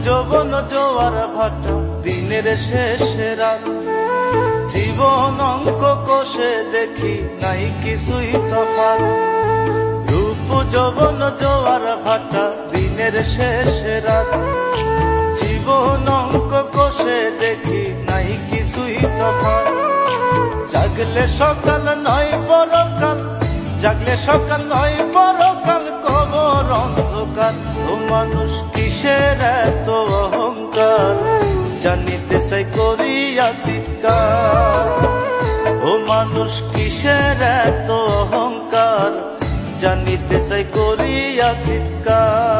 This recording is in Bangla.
যৌবন জোয়ার ভাটা দিনের শেষে রাত, জীবন অঙ্ক কষে দেখি নাই কিছুই তফাৎ। রূপ যৌবন জোয়ার ভাটা দিনের শেষে রাত, জীবন অঙ্ক কষে দেখি নাই কিছুই তফাৎ। জাগলে সকাল নয় পরকাল, জাগলে সকাল নয় পরকাল, কবর অন্ধকার। ও মানুষ কিসের এত অহংকার, জানিতে চাই করিয়া চিৎকার। ও মানুষ কিসের এত অহংকার, জানিতে চাই করিয়া চিৎকার।